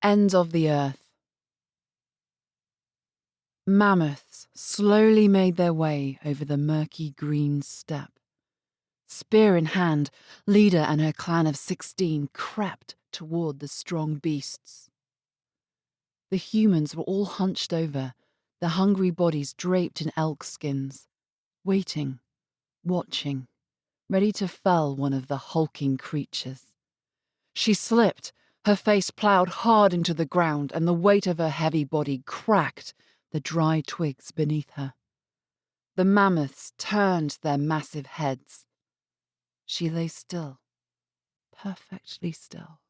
End of the earth. Mammoths slowly made their way over the murky green steppe. Spear in hand, Leda and her clan of 16 crept toward the strong beasts. The humans were all hunched over, their hungry bodies draped in elk skins, waiting, watching, ready to fell one of the hulking creatures. She slipped, her face ploughed hard into the ground, and the weight of her heavy body cracked the dry twigs beneath her. The mammoths turned their massive heads. She lay still, perfectly still.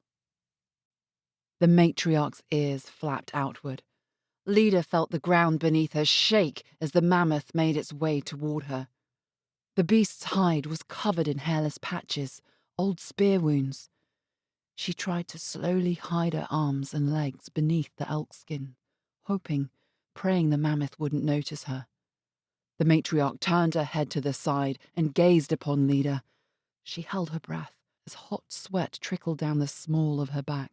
The matriarch's ears flapped outward. Leda felt the ground beneath her shake as the mammoth made its way toward her. The beast's hide was covered in hairless patches, old spear wounds. She tried to slowly hide her arms and legs beneath the elk skin, hoping, praying the mammoth wouldn't notice her. The matriarch turned her head to the side and gazed upon Leda. She held her breath as hot sweat trickled down the small of her back.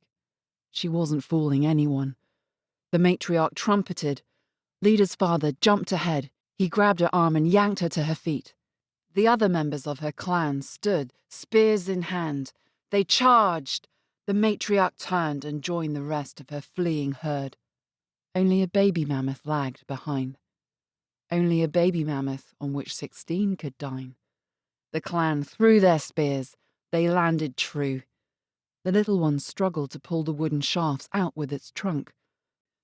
She wasn't fooling anyone. The matriarch trumpeted. Leda's father jumped ahead. He grabbed her arm and yanked her to her feet. The other members of her clan stood, spears in hand. They charged. The matriarch turned and joined the rest of her fleeing herd. Only a baby mammoth lagged behind. Only a baby mammoth on which 16 could dine. The clan threw their spears. They landed true. The little one struggled to pull the wooden shafts out with its trunk.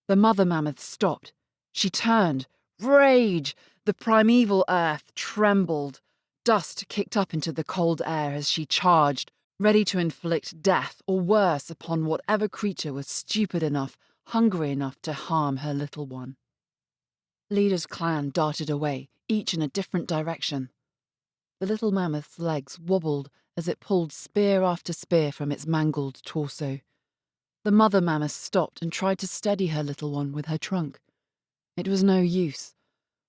The mother mammoth stopped. She turned. Rage! The primeval earth trembled. Dust kicked up into the cold air as she charged, ready to inflict death or worse upon whatever creature was stupid enough, hungry enough to harm her little one. Leda's clan darted away, each in a different direction. The little mammoth's legs wobbled as it pulled spear after spear from its mangled torso. The mother mammoth stopped and tried to steady her little one with her trunk. It was no use.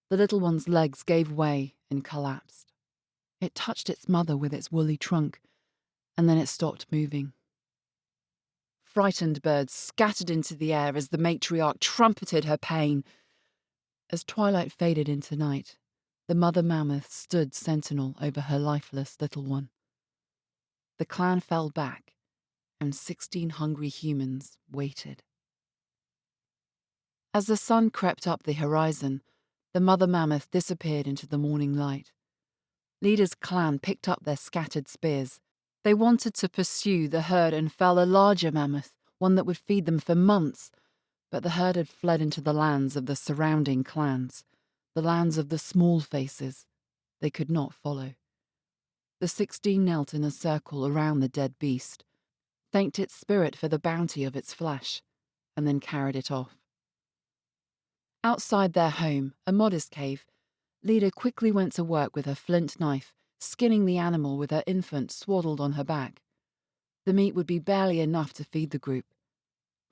The little one's legs gave way and collapsed. It touched its mother with its woolly trunk, and then it stopped moving. Frightened birds scattered into the air as the matriarch trumpeted her pain. As twilight faded into night, the mother mammoth stood sentinel over her lifeless little one. The clan fell back, and 16 hungry humans waited. As the sun crept up the horizon, the mother mammoth disappeared into the morning light. Leda's clan picked up their scattered spears. They wanted to pursue the herd and fell a larger mammoth, one that would feed them for months, but the herd had fled into the lands of the surrounding clans, the lands of the small faces. They could not follow. The 16 knelt in a circle around the dead beast, thanked its spirit for the bounty of its flesh, and then carried it off. Outside their home, a modest cave, Leda quickly went to work with her flint knife, skinning the animal with her infant swaddled on her back. The meat would be barely enough to feed the group.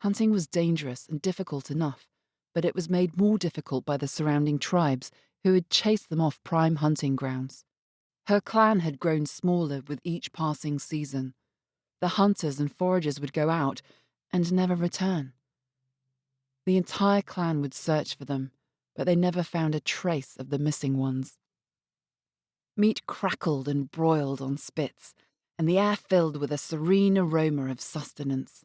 Hunting was dangerous and difficult enough, but it was made more difficult by the surrounding tribes who had chased them off prime hunting grounds. Her clan had grown smaller with each passing season. The hunters and foragers would go out and never return. The entire clan would search for them, but they never found a trace of the missing ones. Meat crackled and broiled on spits, and the air filled with a serene aroma of sustenance.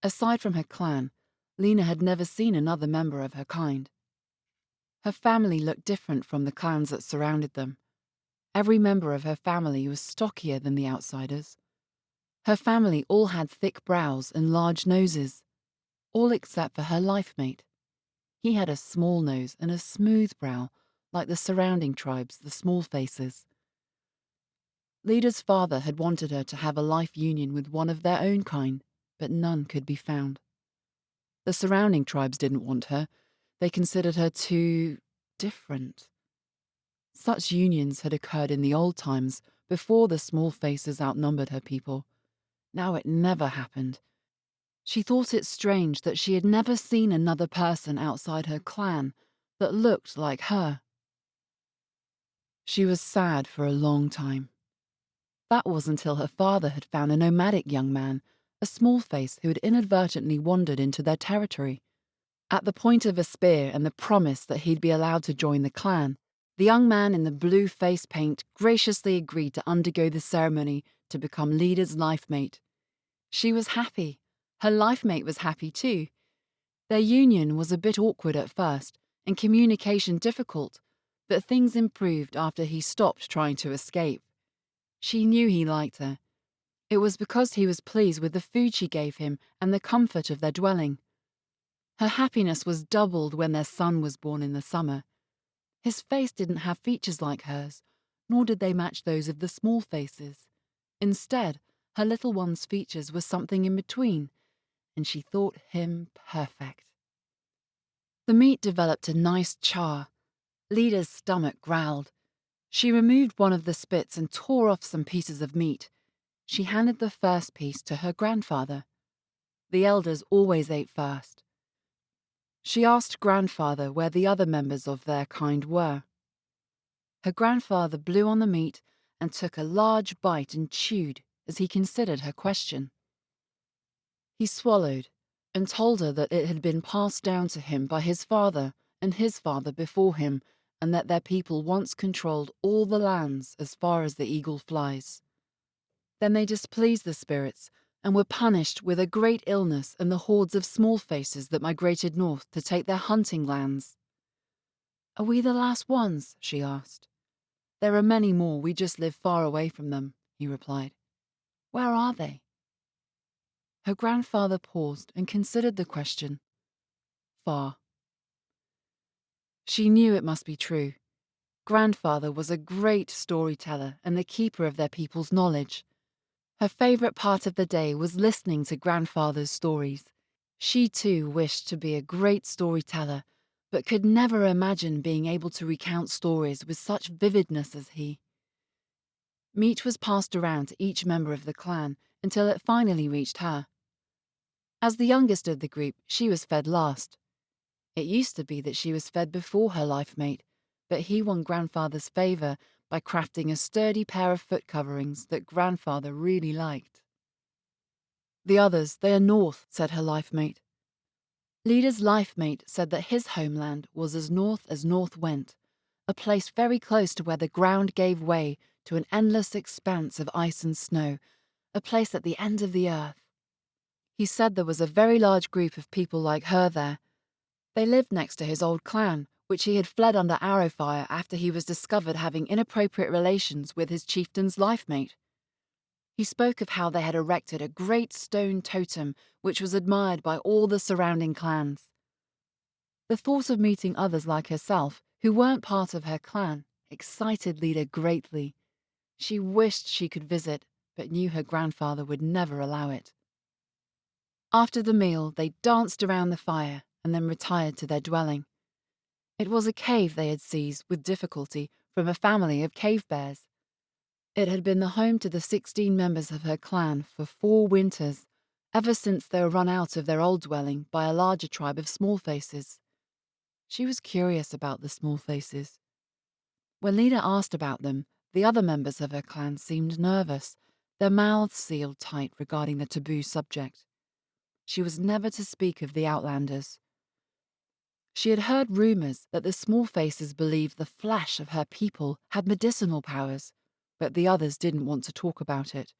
Aside from her clan, Lena had never seen another member of her kind. Her family looked different from the clans that surrounded them. Every member of her family was stockier than the outsiders. Her family all had thick brows and large noses, all except for her life mate. He had a small nose and a smooth brow, like the surrounding tribes, the small faces. Leda's father had wanted her to have a life union with one of their own kind, but none could be found. The surrounding tribes didn't want her. They considered her too different. Such unions had occurred in the old times, before the small faces outnumbered her people. Now it never happened. She thought it strange that she had never seen another person outside her clan that looked like her. She was sad for a long time. That was until her father had found a nomadic young man, a small face who had inadvertently wandered into their territory. At the point of a spear and the promise that he'd be allowed to join the clan, the young man in the blue face paint graciously agreed to undergo the ceremony to become Leader's life mate. She was happy. Her life mate was happy too. Their union was a bit awkward at first, and communication difficult, but things improved after he stopped trying to escape. She knew he liked her. It was because he was pleased with the food she gave him and the comfort of their dwelling. Her happiness was doubled when their son was born in the summer. His face didn't have features like hers, nor did they match those of the small faces. Instead, her little one's features were something in between, and she thought him perfect. The meat developed a nice char. Leader's stomach growled. She removed one of the spits and tore off some pieces of meat. She handed the first piece to her grandfather. The elders always ate first. She asked grandfather where the other members of their kind were. Her grandfather blew on the meat and took a large bite and chewed as he considered her question. He swallowed and told her that it had been passed down to him by his father and his father before him, and that their people once controlled all the lands as far as the eagle flies. Then they displeased the spirits and were punished with a great illness and the hordes of small faces that migrated north to take their hunting lands. "Are we the last ones?" she asked. "There are many more, we just live far away from them," he replied. "Where are they?" Her grandfather paused and considered the question. Far. She knew it must be true. Grandfather was a great storyteller and the keeper of their people's knowledge. Her favourite part of the day was listening to grandfather's stories. She too wished to be a great storyteller, but could never imagine being able to recount stories with such vividness as he. Meat was passed around to each member of the clan until it finally reached her. As the youngest of the group, she was fed last. It used to be that she was fed before her life mate, but he won grandfather's favour by crafting a sturdy pair of foot coverings that grandfather really liked. "The others, they are north," said her life mate. Leader's life mate said that his homeland was as north went, a place very close to where the ground gave way to an endless expanse of ice and snow, a place at the end of the earth. He said there was a very large group of people like her there. They lived next to his old clan, which he had fled under arrow fire after he was discovered having inappropriate relations with his chieftain's life mate. He spoke of how they had erected a great stone totem which was admired by all the surrounding clans. The thought of meeting others like herself, who weren't part of her clan, excited Leda greatly. She wished she could visit, but knew her grandfather would never allow it. After the meal, they danced around the fire and then retired to their dwelling. It was a cave they had seized, with difficulty, from a family of cave bears. It had been the home to the 16 members of her clan for 4 winters, ever since they were run out of their old dwelling by a larger tribe of small faces. She was curious about the small faces. When Leda asked about them, the other members of her clan seemed nervous, their mouths sealed tight regarding the taboo subject. She was never to speak of the Outlanders. She had heard rumours that the small faces believed the flesh of her people had medicinal powers, but the others didn't want to talk about it.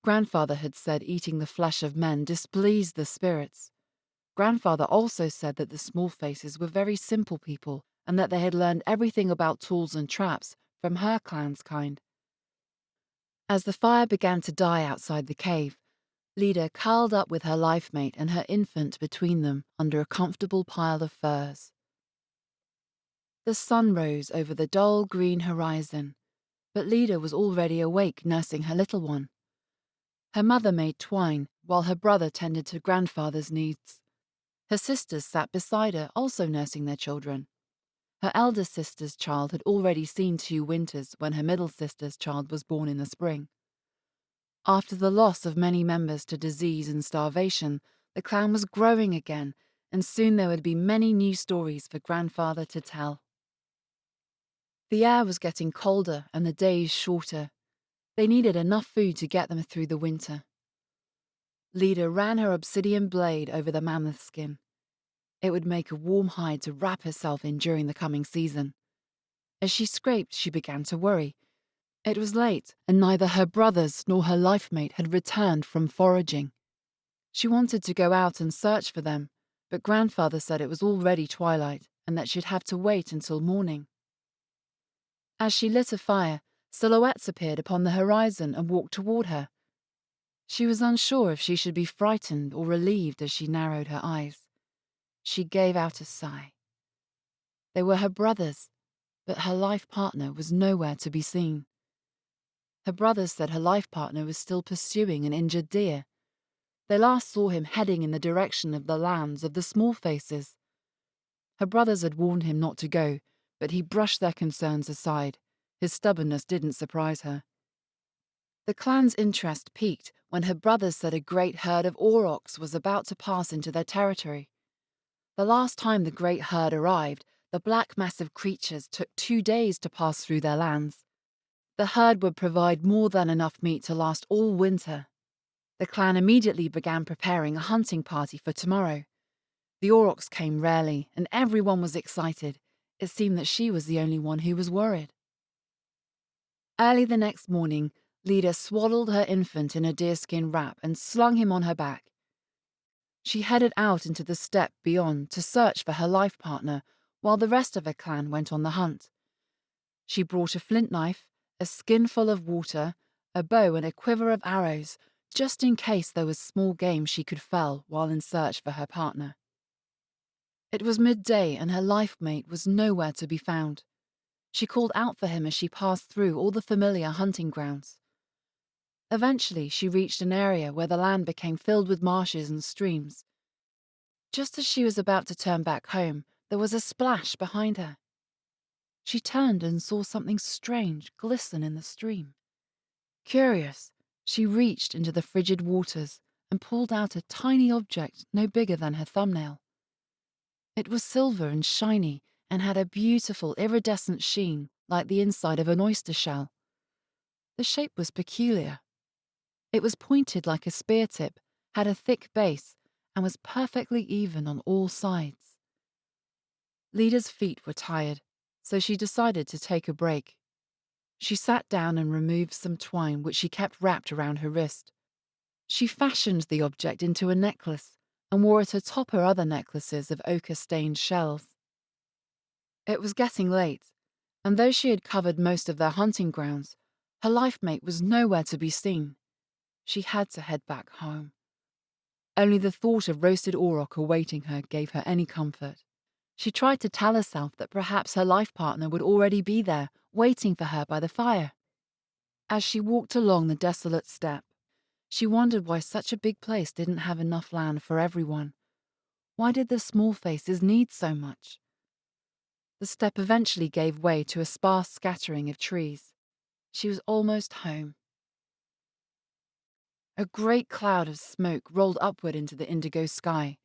Grandfather had said eating the flesh of men displeased the spirits. Grandfather also said that the small faces were very simple people and that they had learned everything about tools and traps from her clan's kind. As the fire began to die outside the cave, Leda curled up with her life mate and her infant between them under a comfortable pile of furs. The sun rose over the dull green horizon, but Leda was already awake nursing her little one. Her mother made twine while her brother tended to grandfather's needs. Her sisters sat beside her, also nursing their children. Her elder sister's child had already seen 2 winters when her middle sister's child was born in the spring. After the loss of many members to disease and starvation, the clan was growing again, and soon there would be many new stories for grandfather to tell. The air was getting colder and the days shorter. They needed enough food to get them through the winter. Leda ran her obsidian blade over the mammoth skin. It would make a warm hide to wrap herself in during the coming season. As she scraped, she began to worry. It was late, and neither her brothers nor her life mate had returned from foraging. She wanted to go out and search for them, but Grandfather said it was already twilight and that she'd have to wait until morning. As she lit a fire, silhouettes appeared upon the horizon and walked toward her. She was unsure if she should be frightened or relieved as she narrowed her eyes. She gave out a sigh. They were her brothers, but her life partner was nowhere to be seen. Her brothers said her life partner was still pursuing an injured deer. They last saw him heading in the direction of the lands of the Small Faces. Her brothers had warned him not to go, but he brushed their concerns aside. His stubbornness didn't surprise her. The clan's interest peaked when her brothers said a great herd of aurochs was about to pass into their territory. The last time the great herd arrived, the black massive creatures took 2 days to pass through their lands. The herd would provide more than enough meat to last all winter. The clan immediately began preparing a hunting party for tomorrow. The aurochs came rarely, and everyone was excited. It seemed that she was the only one who was worried. Early the next morning, Leda swaddled her infant in a deerskin wrap and slung him on her back. She headed out into the steppe beyond to search for her life partner, while the rest of her clan went on the hunt. She brought a flint knife, a skin full of water, a bow and a quiver of arrows, just in case there was small game she could fell while in search for her partner. It was midday and her life mate was nowhere to be found. She called out for him as she passed through all the familiar hunting grounds. Eventually, she reached an area where the land became filled with marshes and streams. Just as she was about to turn back home, there was a splash behind her. She turned and saw something strange glisten in the stream. Curious, she reached into the frigid waters and pulled out a tiny object no bigger than her thumbnail. It was silver and shiny and had a beautiful iridescent sheen like the inside of an oyster shell. The shape was peculiar. It was pointed like a spear tip, had a thick base, and was perfectly even on all sides. Leda's feet were tired, so she decided to take a break. She sat down and removed some twine which she kept wrapped around her wrist. She fashioned the object into a necklace and wore it atop her other necklaces of ochre-stained shells. It was getting late, and though she had covered most of their hunting grounds, her life mate was nowhere to be seen. She had to head back home. Only the thought of roasted auroch awaiting her gave her any comfort. She tried to tell herself that perhaps her life partner would already be there, waiting for her by the fire. As she walked along the desolate steppe, she wondered why such a big place didn't have enough land for everyone. Why did the Small Faces need so much? The steppe eventually gave way to a sparse scattering of trees. She was almost home. A great cloud of smoke rolled upward into the indigo sky.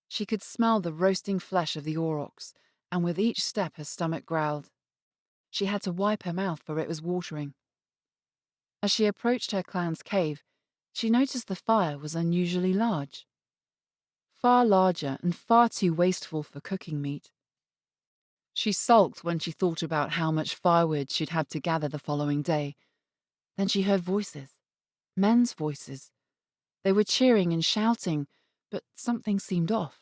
She could smell the roasting flesh of the aurochs, and with each step her stomach growled. She had to wipe her mouth, for it was watering. As she approached her clan's cave, she noticed the fire was unusually large. Far larger and far too wasteful for cooking meat. She sulked when she thought about how much firewood she'd have to gather the following day. Then she heard voices. Men's voices. They were cheering and shouting, but something seemed off.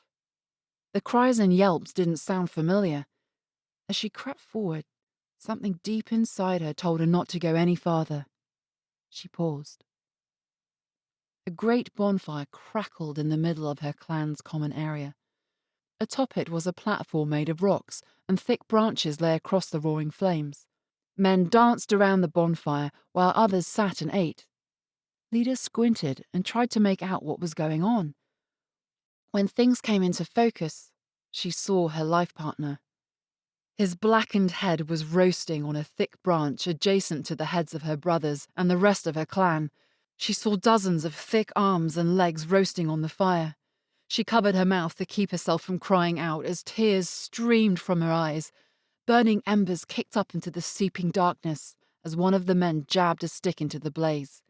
The cries and yelps didn't sound familiar. As she crept forward, something deep inside her told her not to go any farther. She paused. A great bonfire crackled in the middle of her clan's common area. Atop it was a platform made of rocks, and thick branches lay across the roaring flames. Men danced around the bonfire, while others sat and ate. Leda squinted and tried to make out what was going on. When things came into focus, she saw her life partner. His blackened head was roasting on a thick branch adjacent to the heads of her brothers and the rest of her clan. She saw dozens of thick arms and legs roasting on the fire. She covered her mouth to keep herself from crying out as tears streamed from her eyes. Burning embers kicked up into the seeping darkness as one of the men jabbed a stick into the blaze.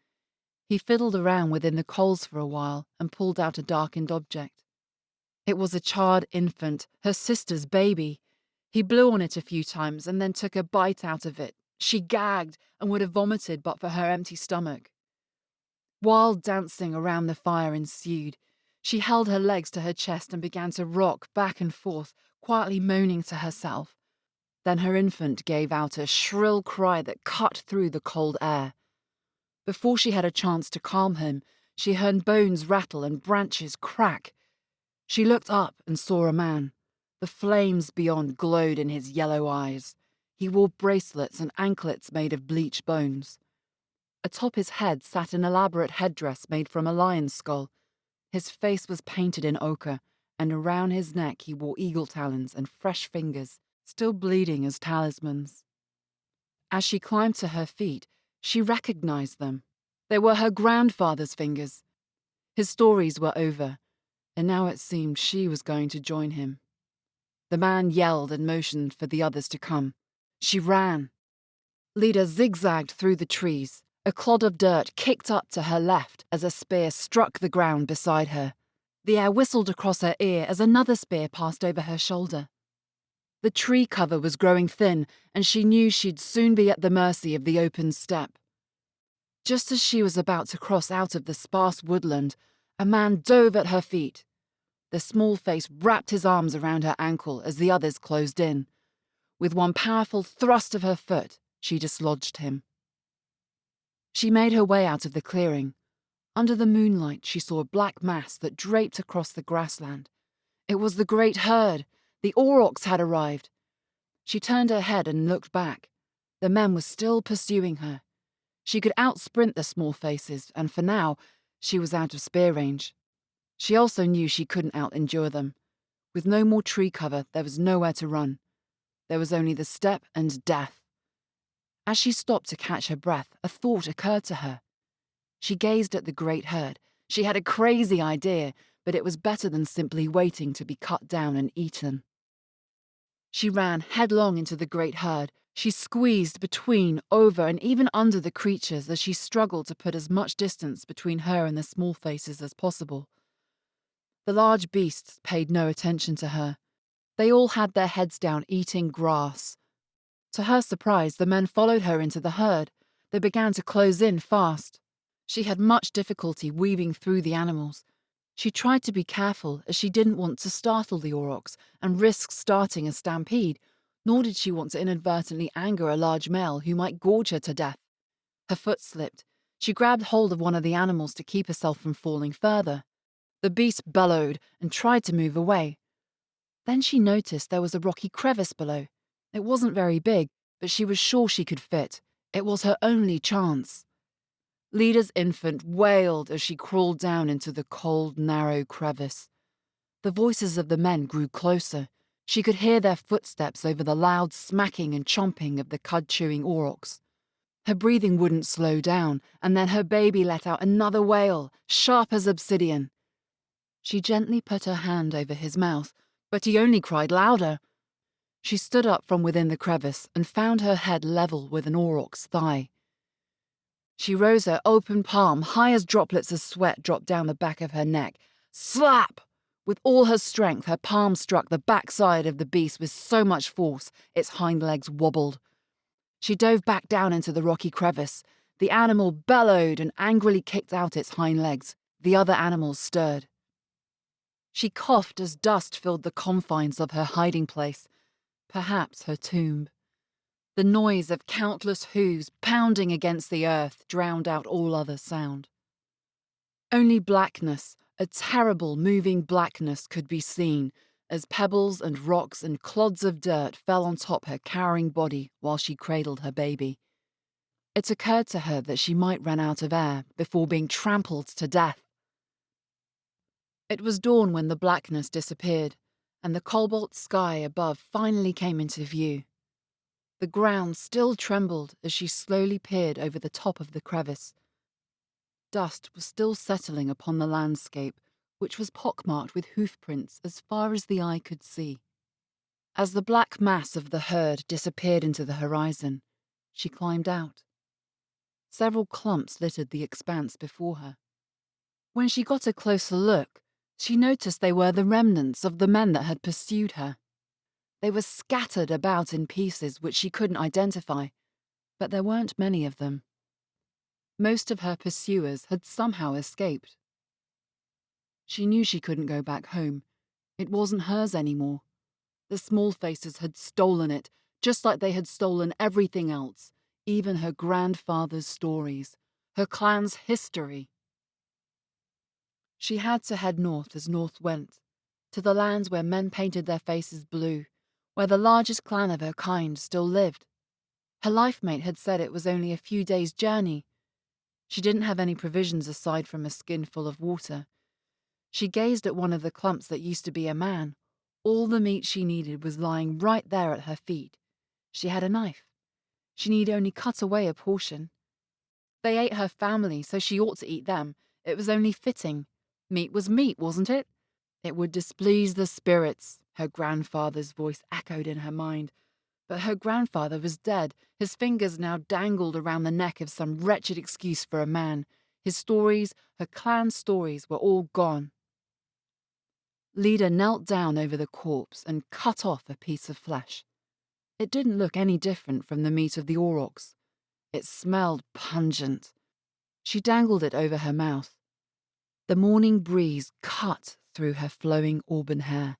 He fiddled around within the coals for a while and pulled out a darkened object. It was a charred infant, her sister's baby. He blew on it a few times and then took a bite out of it. She gagged and would have vomited but for her empty stomach. Wild dancing around the fire ensued. She held her legs to her chest and began to rock back and forth, quietly moaning to herself. Then her infant gave out a shrill cry that cut through the cold air. Before she had a chance to calm him, she heard bones rattle and branches crack. She looked up and saw a man. The flames beyond glowed in his yellow eyes. He wore bracelets and anklets made of bleached bones. Atop his head sat an elaborate headdress made from a lion's skull. His face was painted in ochre, and around his neck he wore eagle talons and fresh fingers, still bleeding as talismans. As she climbed to her feet, she recognized them. They were her grandfather's fingers. His stories were over, and now it seemed she was going to join him. The man yelled and motioned for the others to come. She ran. Leda zigzagged through the trees. A clod of dirt kicked up to her left as a spear struck the ground beside her. The air whistled across her ear as another spear passed over her shoulder. The tree cover was growing thin, and she knew she'd soon be at the mercy of the open steppe. Just as she was about to cross out of the sparse woodland, a man dove at her feet. The small face wrapped his arms around her ankle as the others closed in. With one powerful thrust of her foot, she dislodged him. She made her way out of the clearing. Under the moonlight, she saw a black mass that draped across the grassland. It was the great herd. The aurochs had arrived. She turned her head and looked back. The men were still pursuing her. She could outsprint the small faces, and for now, she was out of spear range. She also knew she couldn't out-endure them. With no more tree cover, there was nowhere to run. There was only the steppe and death. As she stopped to catch her breath, a thought occurred to her. She gazed at the great herd. She had a crazy idea, but it was better than simply waiting to be cut down and eaten. She ran headlong into the great herd. She squeezed between, over, and even under the creatures as she struggled to put as much distance between her and the small faces as possible. The large beasts paid no attention to her. They all had their heads down eating grass. To her surprise, the men followed her into the herd. They began to close in fast. She had much difficulty weaving through the animals. She tried to be careful as she didn't want to startle the aurochs and risk starting a stampede, nor did she want to inadvertently anger a large male who might gorge her to death. Her foot slipped. She grabbed hold of one of the animals to keep herself from falling further. The beast bellowed and tried to move away. Then she noticed there was a rocky crevice below. It wasn't very big, but she was sure she could fit. It was her only chance. Leda's infant wailed as she crawled down into the cold, narrow crevice. The voices of the men grew closer. She could hear their footsteps over the loud smacking and chomping of the cud-chewing aurochs. Her breathing wouldn't slow down, and then her baby let out another wail, sharp as obsidian. She gently put her hand over his mouth, but he only cried louder. She stood up from within the crevice and found her head level with an auroch's thigh. She rose her open palm high as droplets of sweat dropped down the back of her neck. Slap! With all her strength, her palm struck the backside of the beast with so much force, its hind legs wobbled. She dove back down into the rocky crevice. The animal bellowed and angrily kicked out its hind legs. The other animals stirred. She coughed as dust filled the confines of her hiding place, perhaps her tomb. The noise of countless hooves pounding against the earth drowned out all other sound. Only blackness, a terrible moving blackness, could be seen as pebbles and rocks and clods of dirt fell on top her cowering body while she cradled her baby. It occurred to her that she might run out of air before being trampled to death. It was dawn when the blackness disappeared, and the cobalt sky above finally came into view. The ground still trembled as she slowly peered over the top of the crevice. Dust was still settling upon the landscape, which was pockmarked with hoofprints as far as the eye could see. As the black mass of the herd disappeared into the horizon, she climbed out. Several clumps littered the expanse before her. When she got a closer look, she noticed they were the remnants of the men that had pursued her. They were scattered about in pieces which she couldn't identify, but there weren't many of them. Most of her pursuers had somehow escaped. She knew she couldn't go back home. It wasn't hers anymore. The small faces had stolen it, just like they had stolen everything else, even her grandfather's stories, her clan's history. She had to head north as north went, to the lands where men painted their faces blue, where the largest clan of her kind still lived. Her life-mate had said it was only a few days' journey. She didn't have any provisions aside from a skin full of water. She gazed at one of the clumps that used to be a man. All the meat she needed was lying right there at her feet. She had a knife. She need only cut away a portion. They ate her family, so she ought to eat them. It was only fitting. Meat was meat, wasn't it? It would displease the spirits, her grandfather's voice echoed in her mind. But her grandfather was dead. His fingers now dangled around the neck of some wretched excuse for a man. His stories, her clan's stories, were all gone. Leda knelt down over the corpse and cut off a piece of flesh. It didn't look any different from the meat of the aurochs. It smelled pungent. She dangled it over her mouth. The morning breeze cut through her flowing auburn hair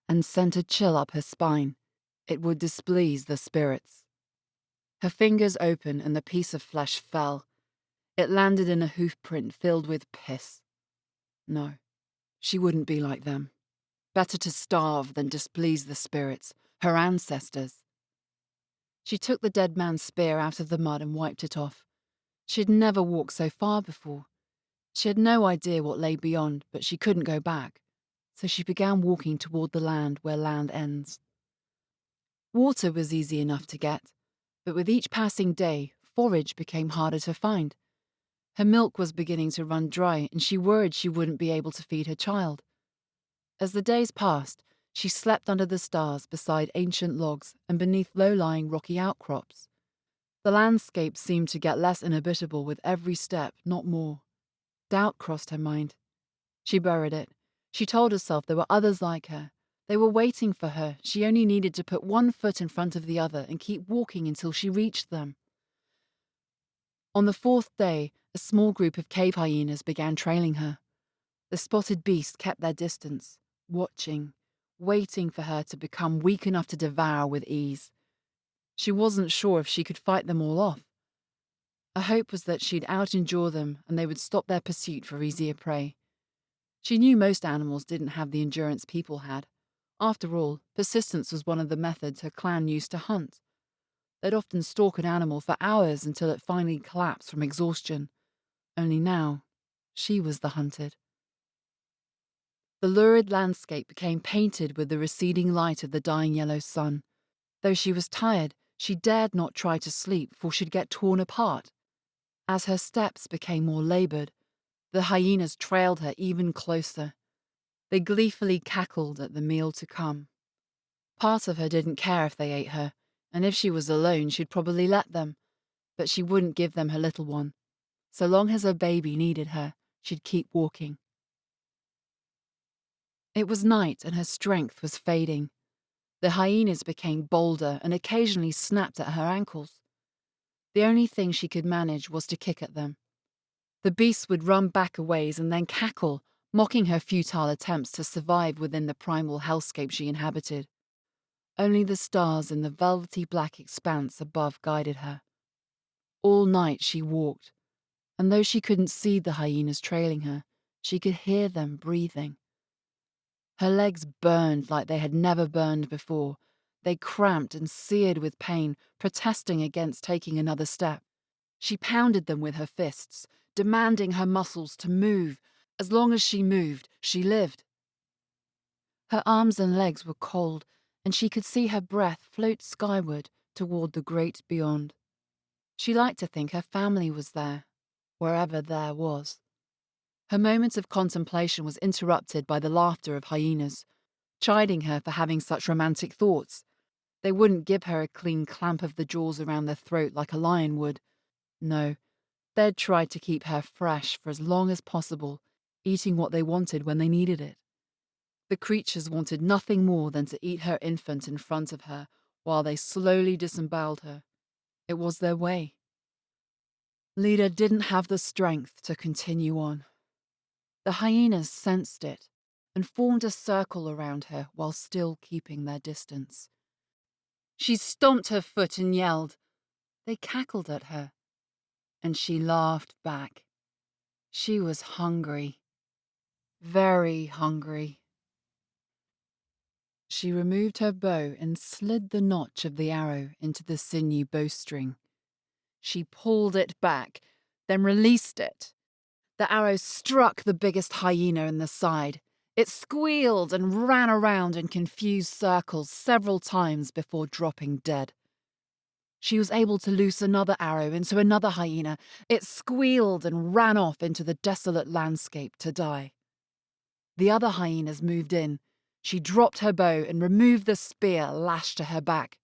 and sent a chill up her spine. It would displease the spirits. Her fingers opened and the piece of flesh fell. It landed in a hoof print filled with piss. No, she wouldn't be like them. Better to starve than displease the spirits, her ancestors. She took the dead man's spear out of the mud and wiped it off. She had never walked so far before. She had no idea what lay beyond, but she couldn't go back, so she began walking toward the land where land ends. Water was easy enough to get, but with each passing day, forage became harder to find. Her milk was beginning to run dry, and she worried she wouldn't be able to feed her child. As the days passed, she slept under the stars beside ancient logs and beneath low-lying rocky outcrops. The landscape seemed to get less inhabitable with every step, not more. Doubt crossed her mind. She buried it. She told herself there were others like her. They were waiting for her. She only needed to put one foot in front of the other and keep walking until she reached them. On the fourth day, a small group of cave hyenas began trailing her. The spotted beast kept their distance, watching, waiting for her to become weak enough to devour with ease. She wasn't sure if she could fight them all off. Her hope was that she'd out-endure them and they would stop their pursuit for easier prey. She knew most animals didn't have the endurance people had. After all, persistence was one of the methods her clan used to hunt. They'd often stalk an animal for hours until it finally collapsed from exhaustion. Only now, she was the hunted. The lurid landscape became painted with the receding light of the dying yellow sun. Though she was tired, she dared not try to sleep, for she'd get torn apart. As her steps became more laboured, the hyenas trailed her even closer. They gleefully cackled at the meal to come. Part of her didn't care if they ate her, and if she was alone, she'd probably let them. But she wouldn't give them her little one. So long as her baby needed her, she'd keep walking. It was night and her strength was fading. The hyenas became bolder and occasionally snapped at her ankles. The only thing she could manage was to kick at them. The beasts would run back a ways and then cackle, mocking her futile attempts to survive within the primal hellscape she inhabited. Only the stars in the velvety black expanse above guided her. All night she walked, and though she couldn't see the hyenas trailing her, she could hear them breathing. Her legs burned like they had never burned before. They cramped and seared with pain, protesting against taking another step. She pounded them with her fists, demanding her muscles to move. As long as she moved, she lived. Her arms and legs were cold, and she could see her breath float skyward toward the great beyond. She liked to think her family was there, wherever there was. Her moment of contemplation was interrupted by the laughter of hyenas, chiding her for having such romantic thoughts. They wouldn't give her a clean clamp of the jaws around their throat like a lion would. No, They'd tried to keep her fresh for as long as possible, eating what they wanted when they needed it. The creatures wanted nothing more than to eat her infant in front of her while they slowly disemboweled her. It was their way. Leda didn't have the strength to continue on. The hyenas sensed it and formed a circle around her while still keeping their distance. She stomped her foot and yelled. They cackled at her, and she laughed back. She was hungry. Very hungry. She removed her bow and slid the notch of the arrow into the sinew bowstring. She pulled it back, then released it. The arrow struck the biggest hyena in the side. It squealed and ran around in confused circles several times before dropping dead. She was able to loose another arrow into another hyena. It squealed and ran off into the desolate landscape to die. The other hyenas moved in. She dropped her bow and removed the spear lashed to her back.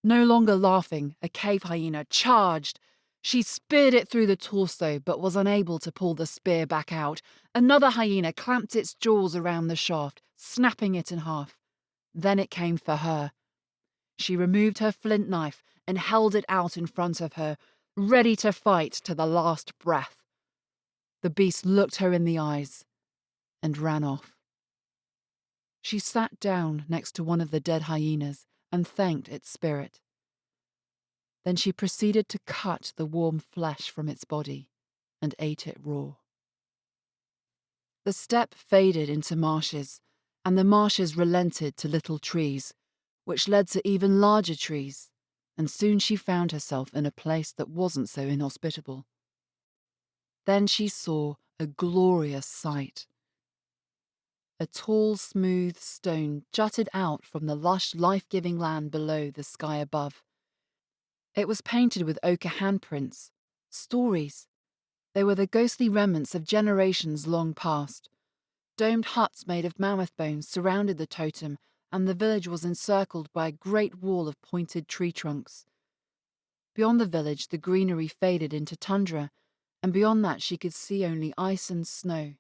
No longer laughing, a cave hyena charged. She speared it through the torso but was unable to pull the spear back out. Another hyena clamped its jaws around the shaft, snapping it in half. Then it came for her. She removed her flint knife and held it out in front of her, ready to fight to the last breath. The beast looked her in the eyes and ran off. She sat down next to one of the dead hyenas and thanked its spirit. Then she proceeded to cut the warm flesh from its body and ate it raw. The steppe faded into marshes, and the marshes relented to little trees, which led to even larger trees, and soon she found herself in a place that wasn't so inhospitable. Then she saw a glorious sight. A tall, smooth stone jutted out from the lush, life-giving land below the sky above. It was painted with ochre handprints, stories. They were the ghostly remnants of generations long past. Domed huts made of mammoth bones surrounded the totem, and the village was encircled by a great wall of pointed tree trunks. Beyond the village, the greenery faded into tundra, and beyond that she could see only ice and snow.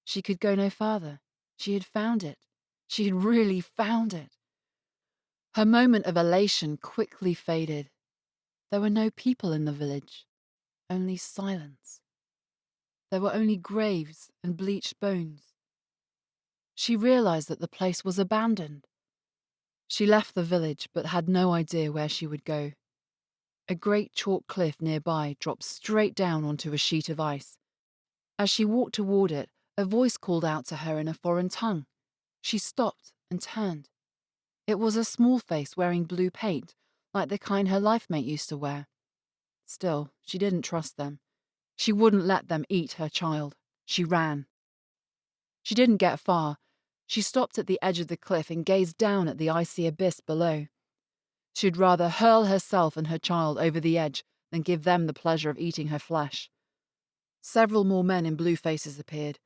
She could go no farther. She had found it. She had really found it. Her moment of elation quickly faded. There were no people in the village, only silence. There were only graves and bleached bones. She realized that the place was abandoned. She left the village but had no idea where she would go. A great chalk cliff nearby dropped straight down onto a sheet of ice. As she walked toward it, a voice called out to her in a foreign tongue. She stopped and turned. It was a small face wearing blue paint, like the kind her life mate used to wear. Still, she didn't trust them. She wouldn't let them eat her child. She ran. She didn't get far. She stopped at the edge of the cliff and gazed down at the icy abyss below. She'd rather hurl herself and her child over the edge than give them the pleasure of eating her flesh. Several more men in blue faces appeared.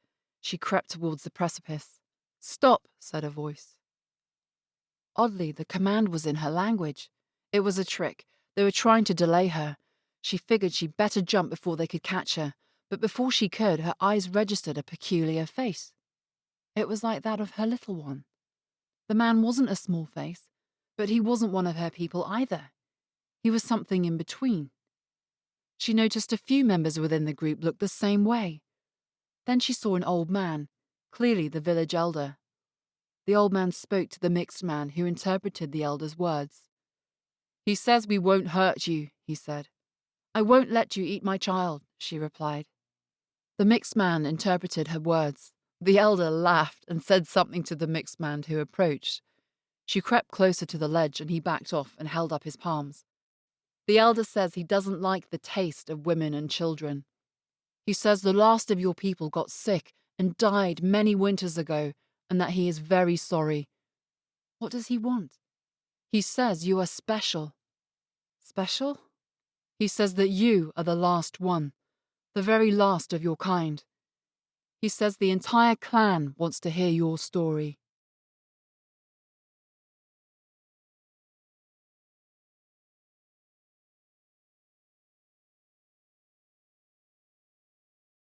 She crept towards the precipice. "Stop," said a voice. Oddly, the command was in her language. It was a trick. They were trying to delay her. She figured she'd better jump before they could catch her, but before she could, her eyes registered a peculiar face. It was like that of her little one. The man wasn't a small face, but he wasn't one of her people either. He was something in between. She noticed a few members within the group looked the same way. Then she saw an old man, clearly the village elder. The old man spoke to the mixed man, who interpreted the elder's words. "He says we won't hurt you," he said. "I won't let you eat my child," she replied. The mixed man interpreted her words. The elder laughed and said something to the mixed man who approached. She crept closer to the ledge and he backed off and held up his palms. "The elder says he doesn't like the taste of women and children. He says the last of your people got sick and died many winters ago, and that he is very sorry." "What does he want?" "He says you are special." "Special?" "He says that you are the last one, the very last of your kind. He says the entire clan wants to hear your story."